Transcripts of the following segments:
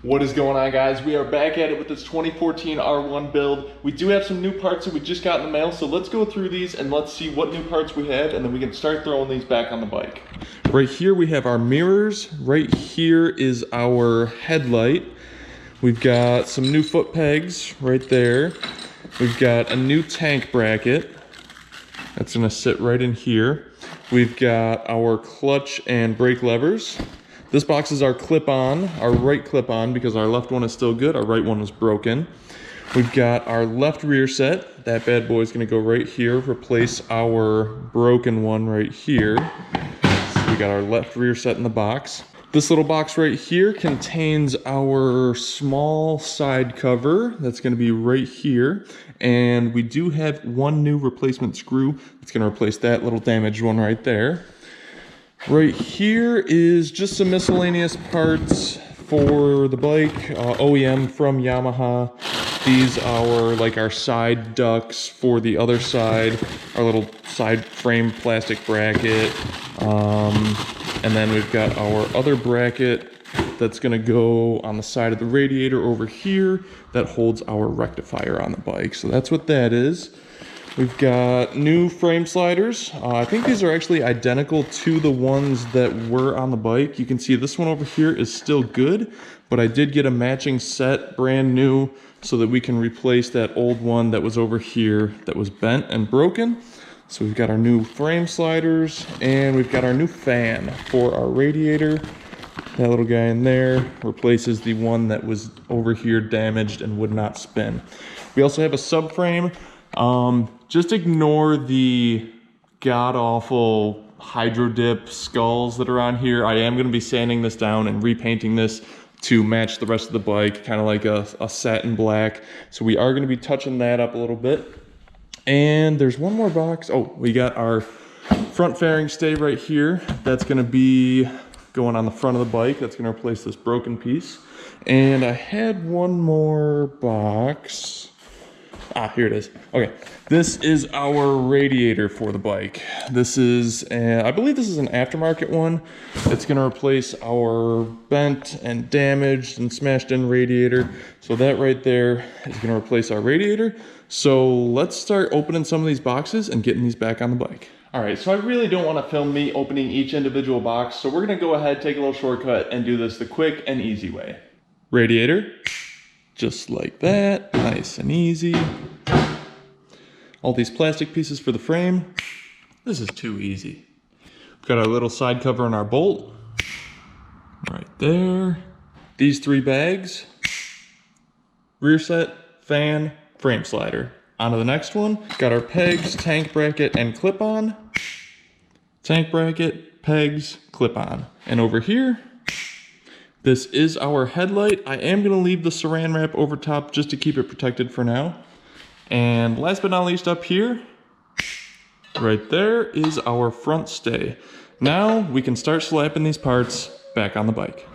What is going on, guys? We are back at it with this 2014 R1 build. We do have some new parts that we just got in the mail, so let's go through these and let's see what new parts we have, and then we can start throwing these back on the bike. Right here we have our mirrors. Right here is our headlight. We've got some new foot pegs right there. We've got a new tank bracket. That's gonna sit right in here. We've got our clutch and brake levers. This box is our clip-on, our right clip-on, because our left one is still good, our right one was broken. We've got our left rear set. That bad boy is gonna go right here, replace our broken one right here. So we got our left rear set in the box. This little box right here contains our small side cover. That's gonna be right here. And we do have one new replacement screw. That's gonna replace that little damaged one right there. Right here is just some miscellaneous parts for the bike, OEM from Yamaha. These are like our side ducts for the other side, our little side frame plastic bracket. And then we've got our other bracket that's gonna go on the side of the radiator over here that holds our rectifier on the bike. So that's what that is. We've got new frame sliders. I think these are actually identical to the ones that were on the bike. You can see this one over here is still good, but I did get a matching set, brand new, so that we can replace that old one that was over here that was bent and broken. So we've got our new frame sliders, and we've got our new fan for our radiator. That little guy in there replaces the one that was over here damaged and would not spin. We also have a subframe. Just ignore the god-awful hydro dip skulls that are on here. I am going to be sanding this down and repainting this to match the rest of the bike, kind of like a satin black. So we are going to be touching that up a little bit. And there's one more box. Oh, we got our front fairing stay right here. That's going to be going on the front of the bike. That's going to replace this broken piece. And I had one more box. Ah, here it is. Okay, this is our radiator for the bike. This is, I believe this is an aftermarket one. It's gonna replace our bent and damaged and smashed in radiator. So that right there is gonna replace our radiator. So let's start opening some of these boxes and getting these back on the bike. All right, so I really don't wanna film me opening each individual box. So we're gonna go ahead, take a little shortcut and do this the quick and easy way. Radiator. Just like that, nice and easy. All these plastic pieces for the frame. This is too easy. We've got our little side cover on our bolt. Right there. These three bags. Rear set, fan, frame slider. On to the next one. Got our pegs, tank bracket, and clip-on. Tank bracket, pegs, clip-on. And over here, this is our headlight. I am gonna leave the saran wrap over top just to keep it protected for now. And last but not least up here, right there is our front stay. Now we can start slapping these parts back on the bike.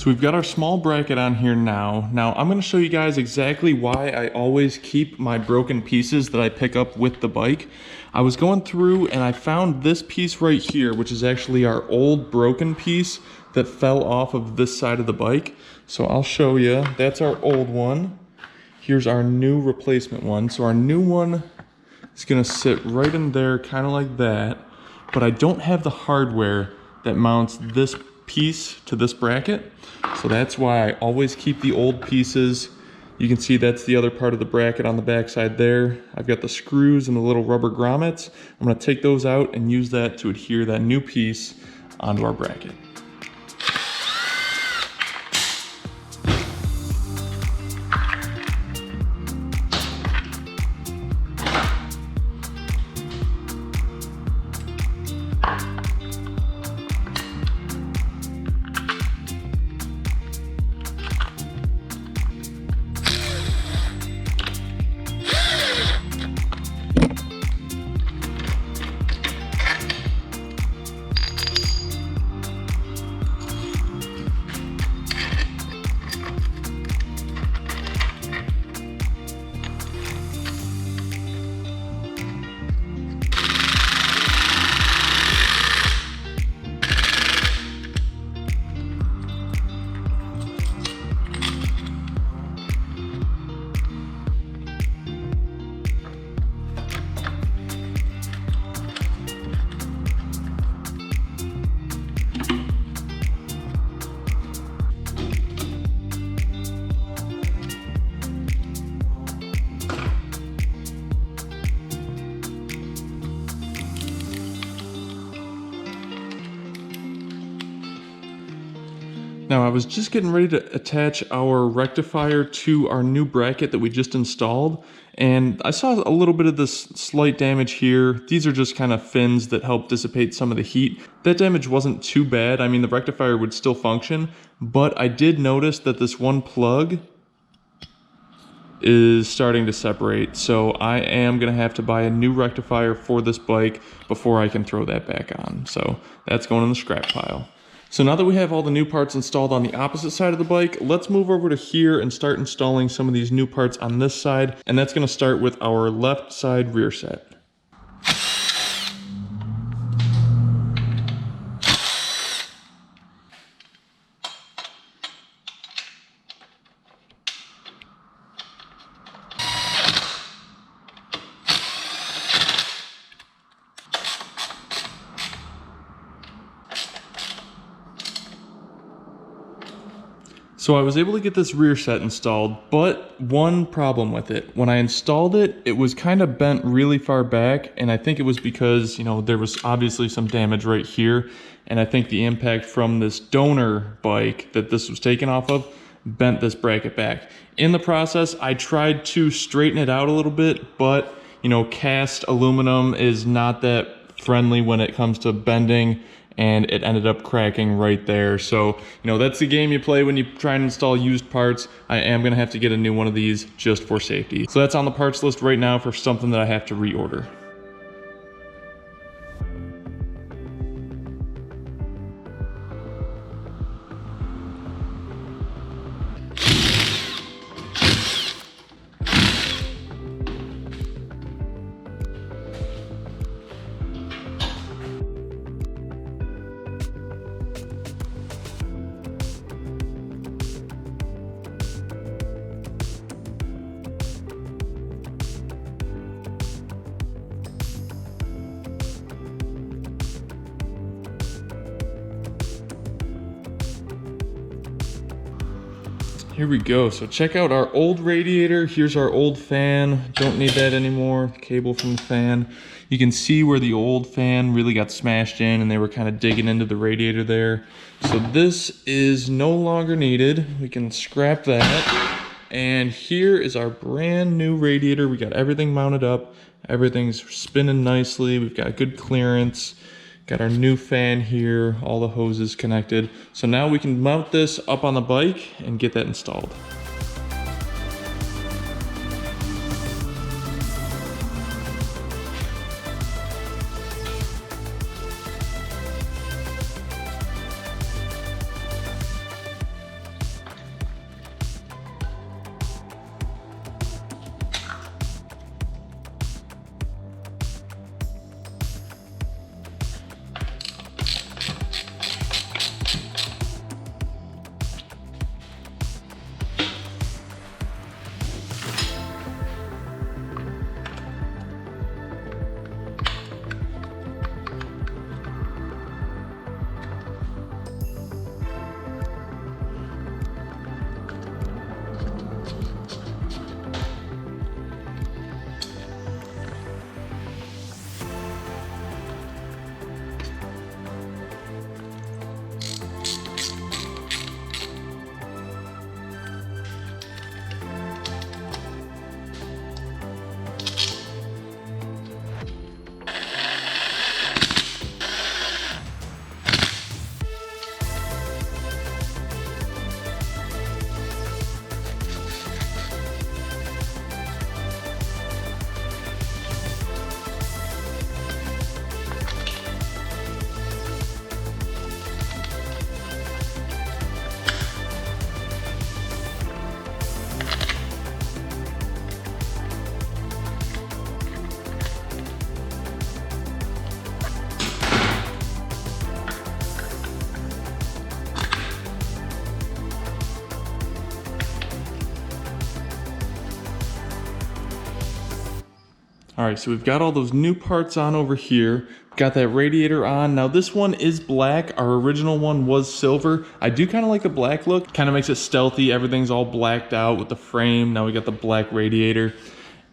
So we've got our small bracket on here now. Now I'm gonna show you guys exactly why I always keep my broken pieces that I pick up with the bike. I was going through and I found this piece right here, which is actually our old broken piece that fell off of this side of the bike. So I'll show you. That's our old one. Here's our new replacement one. So our new one is gonna sit right in there, kind of like that. But I don't have the hardware that mounts this piece to this bracket. So that's why I always keep the old pieces. You can see that's the other part of the bracket on the back side there. I've got the screws and the little rubber grommets. I'm gonna take those out and use that to adhere that new piece onto our bracket. Now I was just getting ready to attach our rectifier to our new bracket that we just installed, and I saw a little bit of this slight damage here. These are just kind of fins that help dissipate some of the heat. That damage wasn't too bad. I mean, the rectifier would still function, but I did notice that this one plug is starting to separate. So I am gonna have to buy a new rectifier for this bike before I can throw that back on. So that's going in the scrap pile. So now that we have all the new parts installed on the opposite side of the bike, let's move over to here and start installing some of these new parts on this side. And that's gonna start with our left side rear set. So I was able to get this rear set installed, but one problem with it. When I installed it, it was kind of bent really far back, and I think it was because, you know, there was obviously some damage right here, and I think the impact from this donor bike that this was taken off of bent this bracket back. In the process, I tried to straighten it out a little bit, but, you know, cast aluminum is not that friendly when it comes to bending, and it ended up cracking right there. So, you know, that's the game you play when you try and install used parts. I am gonna have to get a new one of these just for safety. So that's on the parts list right now for something that I have to reorder. Here we go. So check out our old radiator. Here's our old fan. Don't need that anymore. Cable from the fan. You can see where the old fan really got smashed in and they were kind of digging into the radiator there. So this is no longer needed. We can scrap that. And here is our brand new radiator. We got everything mounted up. Everything's spinning nicely. We've got good clearance. Got our new fan here, all the hoses connected. So now we can mount this up on the bike and get that installed. All right, so we've got all those new parts on over here. Got that radiator on. Now this one is black. Our original one was silver. I do kind of like the black look. Kind of makes it stealthy. Everything's all blacked out with the frame. Now we got the black radiator.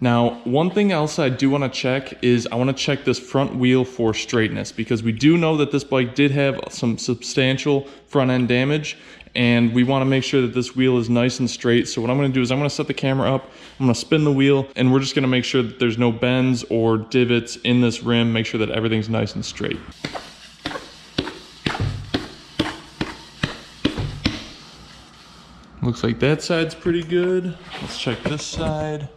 Now, one thing else I do want to check is I want to check this front wheel for straightness, because we do know that this bike did have some substantial front end damage, and we want to make sure that this wheel is nice and straight. So what I'm going to do is I'm going to set the camera up, I'm going to spin the wheel, and we're just going to make sure that there's no bends or divots in this rim, make sure that everything's nice and straight. Looks like that side's pretty good. Let's check this side.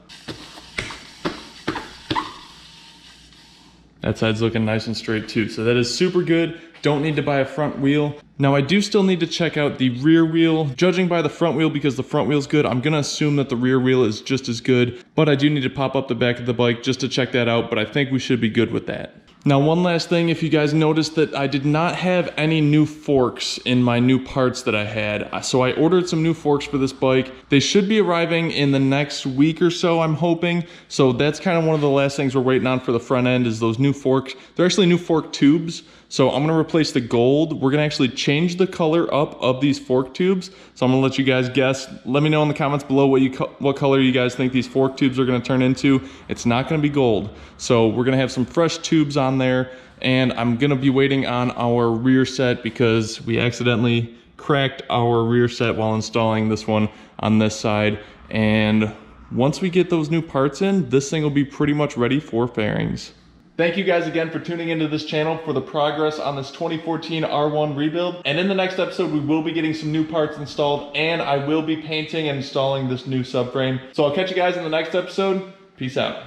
That side's looking nice and straight too. So that is super good. Don't need to buy a front wheel. Now I do still need to check out the rear wheel. Judging by the front wheel, because the front wheel's good, I'm gonna assume that the rear wheel is just as good, but I do need to pop up the back of the bike just to check that out, but I think we should be good with that. Now, one last thing, if you guys noticed that I did not have any new forks in my new parts that I had. So I ordered some new forks for this bike. They should be arriving in the next week or so, I'm hoping. So that's kind of one of the last things we're waiting on for the front end, is those new forks. They're actually new fork tubes. So I'm gonna replace the gold. We're gonna actually change the color up of these fork tubes. So I'm gonna let you guys guess. Let me know in the comments below what color you guys think these fork tubes are gonna turn into. It's not gonna be gold. So we're gonna have some fresh tubes on there, and I'm gonna be waiting on our rear set because we accidentally cracked our rear set while installing this one on this side. And once we get those new parts in, this thing will be pretty much ready for fairings. Thank you guys again for tuning into this channel for the progress on this 2014 R1 rebuild. And in the next episode, we will be getting some new parts installed, and I will be painting and installing this new subframe. So I'll catch you guys in the next episode. Peace out.